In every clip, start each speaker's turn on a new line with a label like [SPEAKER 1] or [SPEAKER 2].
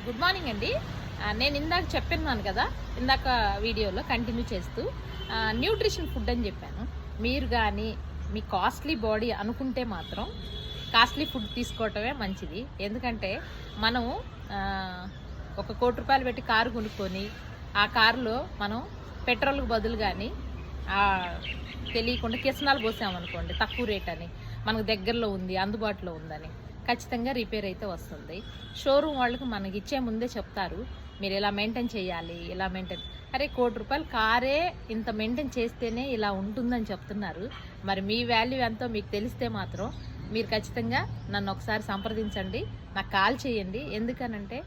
[SPEAKER 1] Good morning అండి. నేను ఇందాక చెప్పినాను కదా, ఇందాక వీడియోలో కంటిన్యూ చేస్తూ న్యూట్రిషన్ ఫుడ్ అని చెప్పాను. మీరు కానీ మీ కాస్ట్లీ బాడీ అనుకుంటే మాత్రం కాస్ట్లీ ఫుడ్ తీసుకోవటమే మంచిది. ఎందుకంటే మనం ఒక ₹1,00,00,000 పెట్టి కారు కొనుక్కొని ఆ కారులో మనం పెట్రోల్కి బదులు కానీ తెలియకుండా కిసనాలు పోసామనుకోండి, తక్కువ రేట్ అని, మనకు దగ్గరలో ఉంది, అందుబాటులో ఉందని, ఖచ్చితంగా రిపేర్ అయితే వస్తుంది. షోరూమ్ వాళ్ళకి మనకి ఇచ్చే ముందే చెప్తారు, మీరు ఇలా మెయింటైన్ చేయాలి, ఇలా మెయింటైన్. అరే ₹1,00,00,000 కారే ఇంత మెయింటైన్ చేస్తేనే ఇలా ఉంటుందని చెప్తున్నారు. మరి మీ వాల్యూ ఎంతో మీకు తెలిస్తే మాత్రం మీరు ఖచ్చితంగా నన్ను ఒకసారి సంప్రదించండి, నాకు కాల్ చేయండి. ఎందుకనంటే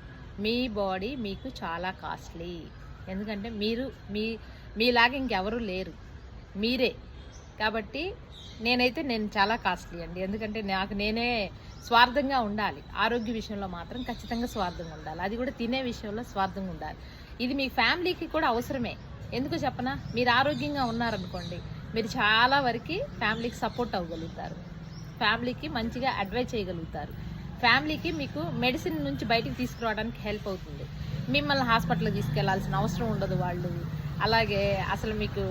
[SPEAKER 1] మీ బాడీ మీకు చాలా కాస్ట్లీ. ఎందుకంటే మీరు మీలాగా ఇంకెవరూ లేరు, మీరే. కాబట్టి నేను చాలా కాస్ట్లీ అండి. ఎందుకంటే నేనే స్వార్థంగా ఉండాలి. ఆరోగ్య విషయంలో మాత్రం ఖచ్చితంగా స్వార్థంగా ఉండాలి. అది కూడా తినే విషయంలో స్వార్థంగా ఉండాలి. ఇది మీ ఫ్యామిలీకి కూడా అవసరమే. ఎందుకు చెప్పనా, మీరు ఆరోగ్యంగా ఉన్నారనుకోండి, మీరు చాలా వరకు ఫ్యామిలీకి సపోర్ట్ అవ్వగలుగుతారు, ఫ్యామిలీకి మంచిగా అడ్వైజ్ చేయగలుగుతారు, ఫ్యామిలీకి మీకు మెడిసిన్ నుంచి బయటికి తీసుకురావడానికి హెల్ప్ అవుతుంది. మిమ్మల్ని హాస్పిటల్కి తీసుకెళ్లాల్సిన అవసరం ఉండదు వాళ్ళు. అలాగే అసలు మీకు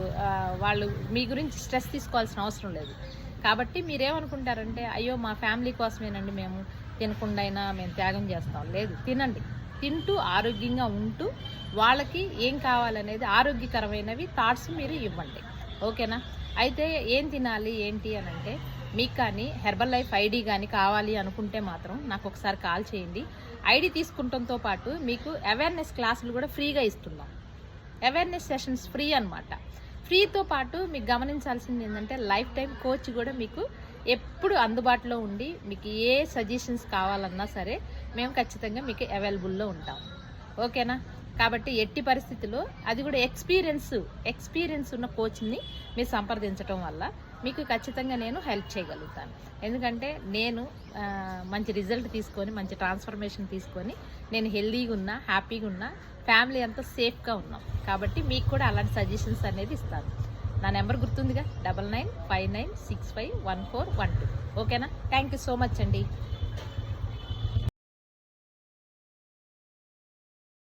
[SPEAKER 1] వాళ్ళు మీ గురించి స్ట్రెస్ తీసుకోవాల్సిన అవసరం లేదు. కాబట్టి మీరేమనుకుంటారంటే, అయ్యో మా ఫ్యామిలీ కోసమేనండి మేము తినకుండా అయినా మేము త్యాగం చేస్తాం. లేదు, తినండి. తింటూ ఆరోగ్యంగా ఉంటూ వాళ్ళకి ఏం కావాలనేది ఆరోగ్యకరమైనవి థాట్స్ మీరు ఇవ్వండి. ఓకేనా? అయితే ఏం తినాలి ఏంటి అని అంటే, మీకు కానీ హెర్బల్ లైఫ్ ఐడి కానీ కావాలి అనుకుంటే మాత్రం నాకు ఒకసారి కాల్ చేయండి. ఐడి తీసుకుంటంతో పాటు మీకు అవేర్నెస్ క్లాసులు కూడా ఫ్రీగా ఇస్తున్నాం. అవేర్నెస్ సెషన్స్ ఫ్రీ అనమాట. ఫ్రీతో పాటు మీకు గమనించాల్సింది ఏంటంటే, లైఫ్ టైం కోచ్ కూడా మీకు ఎప్పుడు అందుబాటులో ఉండి మీకు ఏ సజెషన్స్ కావాలన్నా సరే మేము ఖచ్చితంగా మీకు అవైలబుల్లో ఉంటాం. ఓకేనా? కాబట్టి ఎట్టి పరిస్థితుల్లో అది కూడా ఎక్స్పీరియన్స్ ఉన్న కోచ్ని మీరు సంప్రదించడం వల్ల మీకు ఖచ్చితంగా నేను హెల్ప్ చేయగలుగుతాను. ఎందుకంటే నేను మంచి రిజల్ట్ తీసుకొని, మంచి ట్రాన్స్ఫర్మేషన్ తీసుకొని, నేను హెల్దీగా ఉన్నా, హ్యాపీగా ఉన్నా, ఫ్యామిలీ అంతా సేఫ్గా ఉన్నాం. కాబట్టి మీకు కూడా అలాంటి సజెషన్స్ అనేది ఇస్తాను. నా నెంబర్ గుర్తుందిగా, 9959651412. ఓకేనా? థ్యాంక్ యూ సో మచ్ అండి.